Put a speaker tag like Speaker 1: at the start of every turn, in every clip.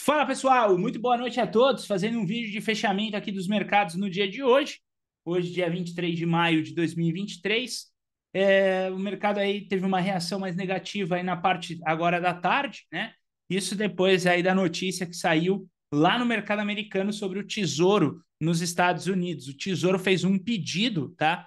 Speaker 1: Fala pessoal, muito boa noite a todos. Fazendo um vídeo de fechamento aqui dos mercados no dia de hoje. Hoje, dia 23 de maio de 2023. O mercado aí teve uma reação mais negativa aí na parte agora da tarde, né? Isso depois aí da notícia que saiu lá no mercado americano sobre o Tesouro nos Estados Unidos. O Tesouro fez um pedido, tá?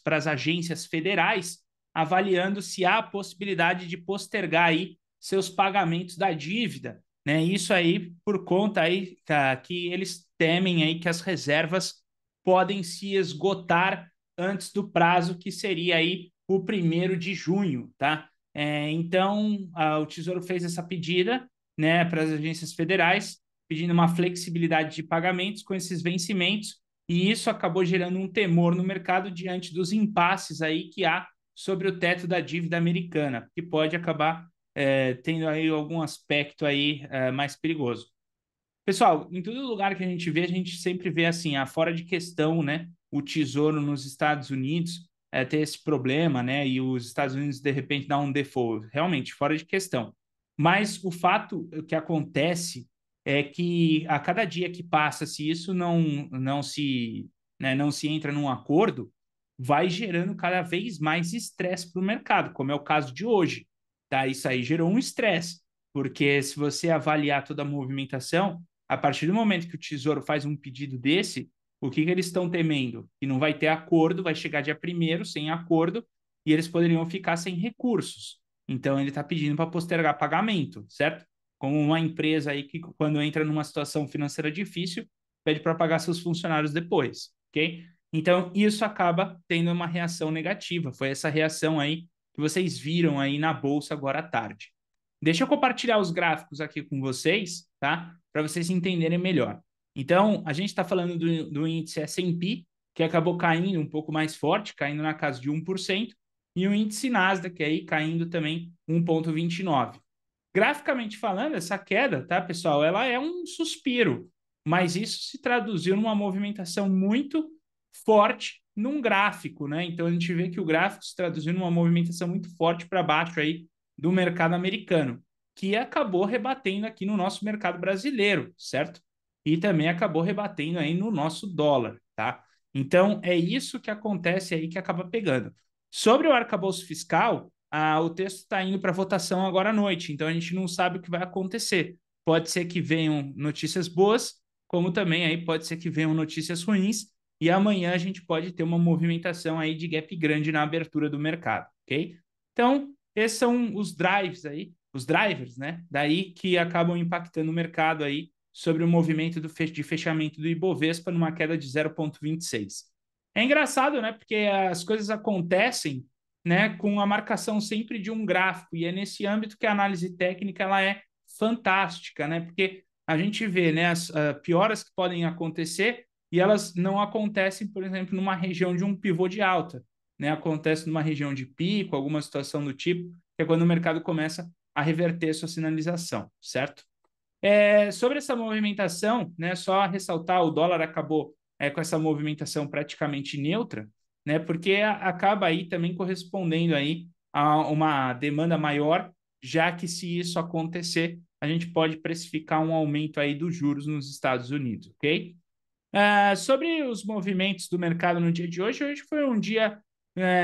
Speaker 1: Para as agências federais, avaliando se há a possibilidade de postergar aí seus pagamentos da dívida, né? Isso aí por conta aí que eles temem aí que as reservas podem se esgotar antes do prazo que seria aí o 1º de junho, tá? Então, o Tesouro fez essa pedida, né, para as agências federais, pedindo uma flexibilidade de pagamentos com esses vencimentos, e isso acabou gerando um temor no mercado diante dos impasses aí que há sobre o teto da dívida americana, que pode acabar tendo aí algum aspecto aí mais perigoso. Pessoal, em todo lugar que a gente vê, a gente sempre vê assim, fora de questão, né? O Tesouro nos Estados Unidos ter esse problema, né? E os Estados Unidos, de repente, dar um default. Realmente, fora de questão. Mas o fato que acontece é que a cada dia que passa, se isso não se entra num acordo, vai gerando cada vez mais estresse para o mercado, como é o caso de hoje. Tá? Isso aí gerou um estresse, porque se você avaliar toda a movimentação, a partir do momento que o Tesouro faz um pedido desse, o que eles estão temendo? Que não vai ter acordo, vai chegar dia 1º sem acordo e eles poderiam ficar sem recursos. Então, ele está pedindo para postergar pagamento, certo? Como uma empresa aí que, quando entra numa situação financeira difícil, pede para pagar seus funcionários depois, ok? Então, isso acaba tendo uma reação negativa. Foi essa reação aí que vocês viram aí na bolsa agora à tarde. Deixa eu compartilhar os gráficos aqui com vocês, tá? Para vocês entenderem melhor. Então, a gente está falando do índice S&P, que acabou caindo um pouco mais forte, caindo na casa de 1%, e o índice Nasdaq aí caindo também 1,29%. Graficamente falando, essa queda, tá, pessoal, ela é um suspiro, mas isso se traduziu numa movimentação muito forte num gráfico, né? Então a gente vê que o gráfico se traduziu numa movimentação muito forte para baixo aí do mercado americano, que acabou rebatendo aqui no nosso mercado brasileiro, certo? E também acabou rebatendo aí no nosso dólar, tá? Então é isso que acontece aí que acaba pegando. Sobre o arcabouço fiscal, o texto está indo para votação agora à noite, então a gente não sabe o que vai acontecer. Pode ser que venham notícias boas, como também aí pode ser que venham notícias ruins, e amanhã a gente pode ter uma movimentação aí de gap grande na abertura do mercado, ok? Então, esses são os drives aí, os drivers, né? Daí que acabam impactando o mercado aí sobre o movimento de fechamento do Ibovespa numa queda de 0,26. É engraçado, né? Porque as coisas acontecem, né, com a marcação sempre de um gráfico, e é nesse âmbito que a análise técnica ela é fantástica, né? Porque a gente vê, né, as pioras que podem acontecer e elas não acontecem, por exemplo, numa região de um pivô de alta, né? Acontece numa região de pico, alguma situação do tipo, que é quando o mercado começa a reverter sua sinalização, certo? Sobre essa movimentação, né, só ressaltar, o dólar acabou com essa movimentação praticamente neutra, né, porque acaba aí também correspondendo aí a uma demanda maior, já que se isso acontecer, a gente pode precificar um aumento aí dos juros nos Estados Unidos, ok? Sobre os movimentos do mercado no dia de hoje, hoje foi um dia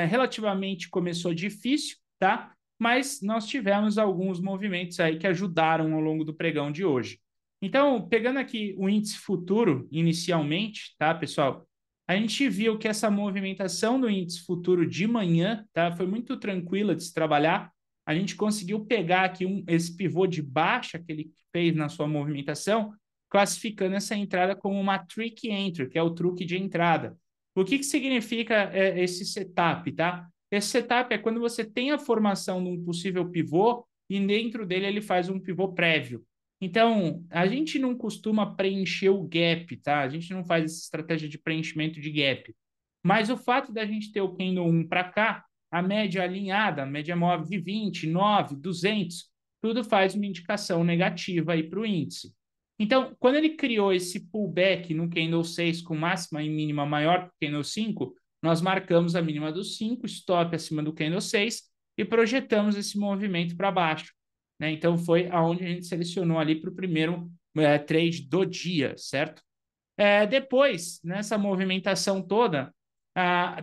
Speaker 1: relativamente começou difícil, tá? Mas nós tivemos alguns movimentos aí que ajudaram ao longo do pregão de hoje. Então, pegando aqui o índice futuro inicialmente, tá, pessoal? A gente viu que essa movimentação do índice futuro de manhã, tá, foi muito tranquila de se trabalhar. A gente conseguiu pegar aqui esse pivô de baixa que ele fez na sua movimentação, classificando essa entrada como uma trick entry, que é o truque de entrada. O que significa esse setup, tá? Esse setup é quando você tem a formação de um possível pivô e dentro dele ele faz um pivô prévio. Então, a gente não costuma preencher o gap, tá? A gente não faz essa estratégia de preenchimento de gap. Mas o fato da gente ter o candle 1 para cá, a média alinhada, a média móvel de 20, 9, 200, tudo faz uma indicação negativa aí para o índice. Então, quando ele criou esse pullback no candle 6 com máxima e mínima maior que o candle 5, nós marcamos a mínima do 5, stop acima do candle 6 e projetamos esse movimento para baixo. né? Então foi aonde a gente selecionou ali para o primeiro trade do dia, certo? Depois, nessa movimentação toda,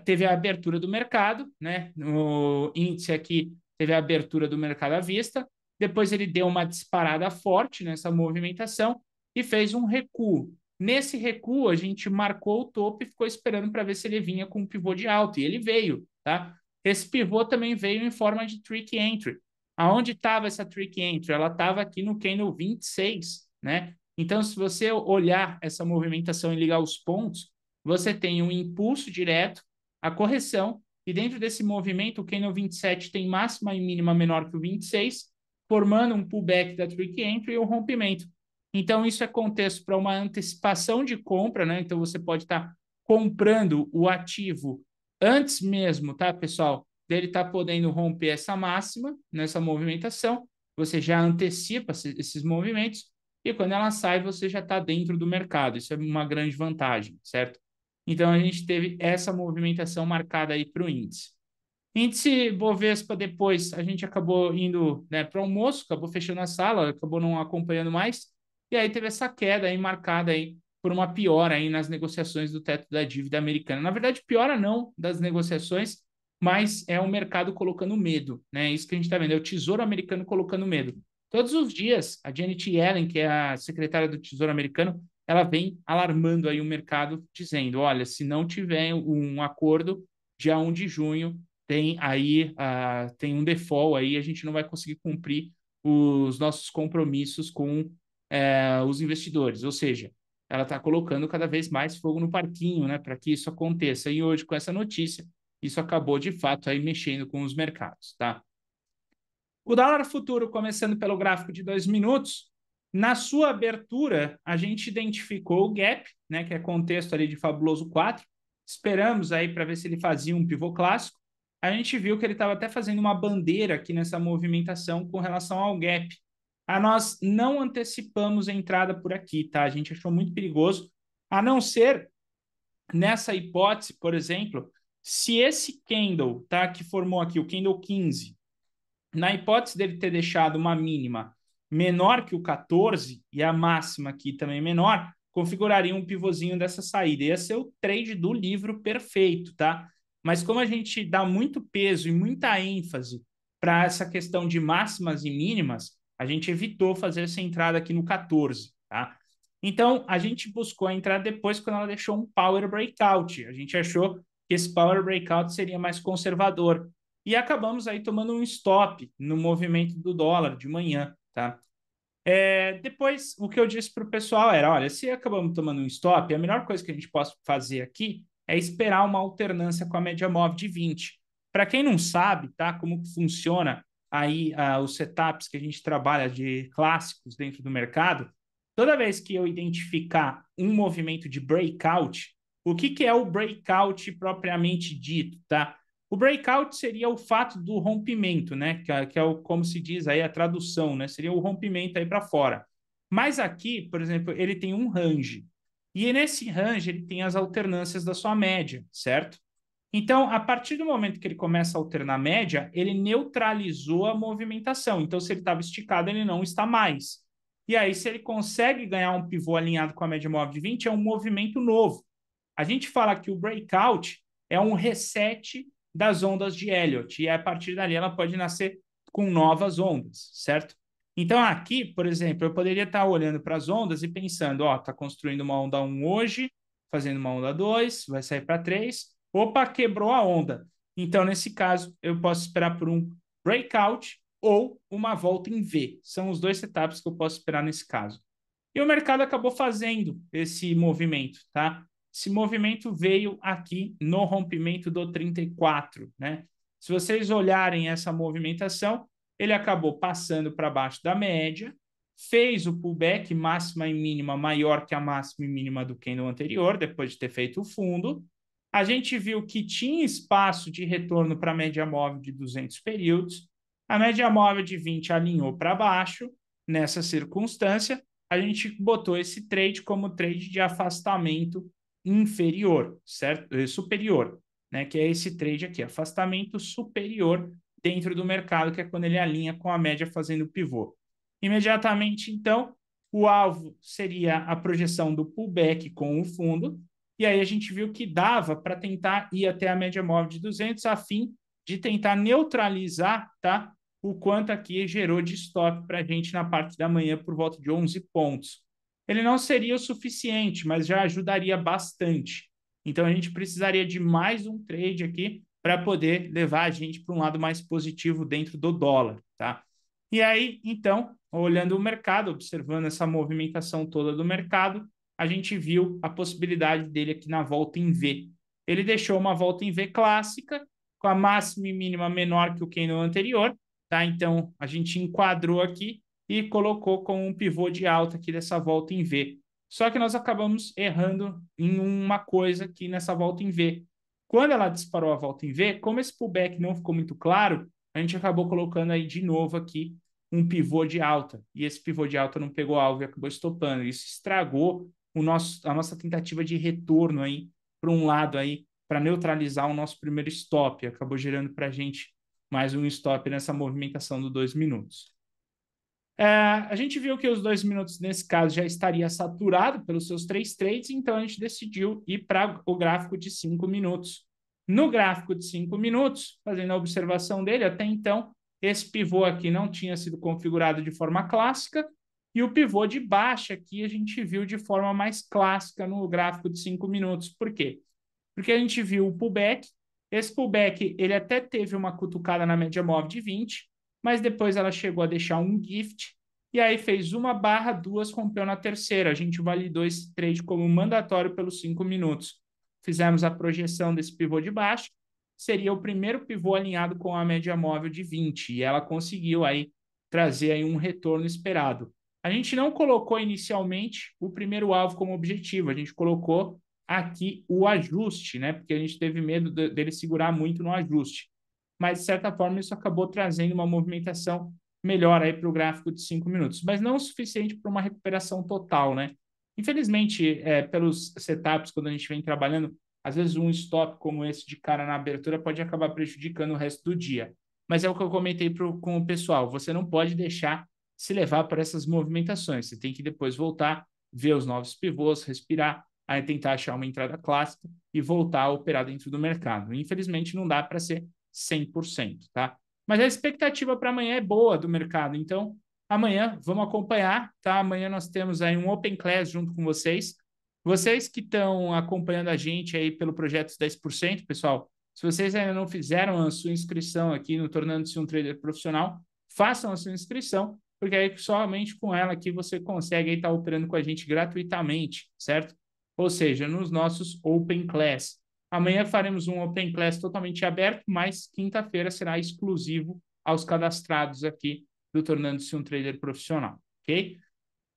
Speaker 1: teve a abertura do mercado, né? No índice aqui teve a abertura do mercado à vista. Depois ele deu uma disparada forte nessa movimentação e fez um recuo. Nesse recuo, a gente marcou o topo e ficou esperando para ver se ele vinha com um pivô de alta. E ele veio, tá? Esse pivô também veio em forma de trick entry. Aonde estava essa trick entry? Ela estava aqui no candle 26, né? Então, se você olhar essa movimentação e ligar os pontos, você tem um impulso direto, a correção, e dentro desse movimento, o candle 27 tem máxima e mínima menor que o 26, formando um pullback da trick entry e o rompimento. Então, isso é contexto para uma antecipação de compra, né? Então, você pode estar comprando o ativo antes mesmo, tá, pessoal? Dele estar podendo romper essa máxima nessa movimentação. Você já antecipa esses movimentos e quando ela sai, você já está dentro do mercado. Isso é uma grande vantagem, certo? Então, a gente teve essa movimentação marcada aí para o índice. Índice Bovespa, depois, a gente acabou indo, né, para o almoço, acabou fechando a sala, acabou não acompanhando mais, e aí teve essa queda aí marcada aí por uma piora aí nas negociações do teto da dívida americana. Na verdade, piora não das negociações, mas é o mercado colocando medo, né? Isso que a gente está vendo, é o Tesouro americano colocando medo. Todos os dias, a Janet Yellen, que é a secretária do Tesouro americano, ela vem alarmando aí o mercado, dizendo, olha, se não tiver um acordo, dia 1 de junho, tem aí tem um default aí, a gente não vai conseguir cumprir os nossos compromissos com os investidores. Ou seja, ela está colocando cada vez mais fogo no parquinho, né, para que isso aconteça. E hoje, com essa notícia, isso acabou de fato aí mexendo com os mercados, tá? O dólar futuro, começando pelo gráfico de 2 minutos, na sua abertura, a gente identificou o gap, né, que é contexto ali de Fabuloso 4. Esperamos aí para ver se ele fazia um pivô clássico. A gente viu que ele estava até fazendo uma bandeira aqui nessa movimentação com relação ao gap. Nós não antecipamos a entrada por aqui, tá? A gente achou muito perigoso, a não ser nessa hipótese, por exemplo, se esse candle, tá, que formou aqui, o candle 15, na hipótese dele ter deixado uma mínima menor que o 14 e a máxima aqui também menor, configuraria um pivôzinho dessa saída. Ia ser o trade do livro perfeito, tá? Mas como a gente dá muito peso e muita ênfase para essa questão de máximas e mínimas, a gente evitou fazer essa entrada aqui no 14, tá? Então, a gente buscou a entrada depois quando ela deixou um power breakout. A gente achou que esse power breakout seria mais conservador e acabamos aí tomando um stop no movimento do dólar de manhã, tá? Depois, o que eu disse para o pessoal era, olha, se acabamos tomando um stop, a melhor coisa que a gente pode fazer aqui é esperar uma alternância com a média móvel de 20. Para quem não sabe, tá, como que funciona aí os setups que a gente trabalha de clássicos dentro do mercado, toda vez que eu identificar um movimento de breakout, o que é o breakout propriamente dito, tá? O breakout seria o fato do rompimento, né? Que é o, como se diz aí a tradução, né? Seria o rompimento aí para fora. Mas aqui, por exemplo, ele tem um range. E nesse range ele tem as alternâncias da sua média, certo? Então, a partir do momento que ele começa a alternar a média, ele neutralizou a movimentação. Então, se ele estava esticado, ele não está mais. E aí, se ele consegue ganhar um pivô alinhado com a média móvel de 20, é um movimento novo. A gente fala que o breakout é um reset das ondas de Elliott, e a partir dali ela pode nascer com novas ondas, certo? Então aqui, por exemplo, eu poderia estar olhando para as ondas e pensando, ó, está construindo uma onda 1 hoje, fazendo uma onda 2, vai sair para 3, opa, quebrou a onda. Então, nesse caso, eu posso esperar por um breakout ou uma volta em V. São os dois setups que eu posso esperar nesse caso. E o mercado acabou fazendo esse movimento, tá? Esse movimento veio aqui no rompimento do 34, né? Se vocês olharem essa movimentação, ele acabou passando para baixo da média, fez o pullback máxima e mínima maior que a máxima e mínima do candle anterior, depois de ter feito o fundo. A gente viu que tinha espaço de retorno para a média móvel de 200 períodos. A média móvel de 20 alinhou para baixo. Nessa circunstância, a gente botou esse trade como trade de afastamento inferior, certo? Superior, né? Que é esse trade aqui, afastamento superior dentro do mercado, que é quando ele alinha com a média fazendo o pivô. Imediatamente, então, o alvo seria a projeção do pullback com o fundo, e aí a gente viu que dava para tentar ir até a média móvel de 200 a fim de tentar neutralizar, tá, o quanto aqui gerou de stop para a gente na parte da manhã por volta de 11 pontos. Ele não seria o suficiente, mas já ajudaria bastante. Então a gente precisaria de mais um trade aqui para poder levar a gente para um lado mais positivo dentro do dólar, tá? E aí, então, olhando o mercado, observando essa movimentação toda do mercado, a gente viu a possibilidade dele aqui na volta em V. Ele deixou uma volta em V clássica, com a máxima e mínima menor que o candle anterior, tá? Então, a gente enquadrou aqui e colocou com um pivô de alta aqui dessa volta em V. Só que nós acabamos errando em uma coisa aqui nessa volta em V. Quando ela disparou a volta em V, como esse pullback não ficou muito claro, a gente acabou colocando aí de novo aqui um pivô de alta. E esse pivô de alta não pegou alvo e acabou estopando. Isso estragou a nossa tentativa de retorno aí para um lado aí, para neutralizar o nosso primeiro stop. Acabou gerando para a gente mais um stop nessa movimentação do 2 minutos. A gente viu que os 2 minutos, nesse caso, já estaria saturado pelos seus 3 trades, então a gente decidiu ir para o gráfico de 5 minutos. No gráfico de 5 minutos, fazendo a observação dele, até então, esse pivô aqui não tinha sido configurado de forma clássica, e o pivô de baixa aqui a gente viu de forma mais clássica no gráfico de 5 minutos. Por quê? Porque a gente viu o pullback. Esse pullback, ele até teve uma cutucada na média móvel de 20, mas depois ela chegou a deixar um gift, e aí fez uma barra, duas, rompeu na terceira. A gente validou esse trade como mandatório pelos 5 minutos. Fizemos a projeção desse pivô de baixo, seria o primeiro pivô alinhado com a média móvel de 20, e ela conseguiu aí trazer aí um retorno esperado. A gente não colocou inicialmente o primeiro alvo como objetivo, a gente colocou aqui o ajuste, né? Porque a gente teve medo dele segurar muito no ajuste. Mas, de certa forma, isso acabou trazendo uma movimentação melhor aí para o gráfico de 5 minutos, mas não o suficiente para uma recuperação total, né? Infelizmente, pelos setups, quando a gente vem trabalhando, às vezes um stop como esse de cara na abertura pode acabar prejudicando o resto do dia. Mas é o que eu comentei com o pessoal, você não pode deixar se levar por essas movimentações, você tem que depois voltar, ver os novos pivôs, respirar, aí tentar achar uma entrada clássica e voltar a operar dentro do mercado. Infelizmente, não dá para ser 100%, tá? Mas a expectativa para amanhã é boa do mercado, então amanhã vamos acompanhar, tá? Amanhã nós temos aí um Open Class junto com vocês. Vocês que estão acompanhando a gente aí pelo projeto 10%, pessoal, se vocês ainda não fizeram a sua inscrição aqui no Tornando-se um Trader Profissional, façam a sua inscrição, porque aí somente com ela aqui você consegue estar operando com a gente gratuitamente, certo? Ou seja, nos nossos Open Class. Amanhã faremos um Open Class totalmente aberto, mas quinta-feira será exclusivo aos cadastrados aqui do Tornando-se um Trader Profissional, ok?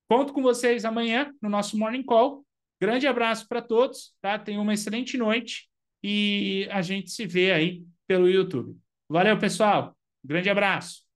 Speaker 1: Conto com vocês amanhã no nosso Morning Call. Grande abraço para todos, tá? Tenham uma excelente noite e a gente se vê aí pelo YouTube. Valeu, pessoal. Grande abraço.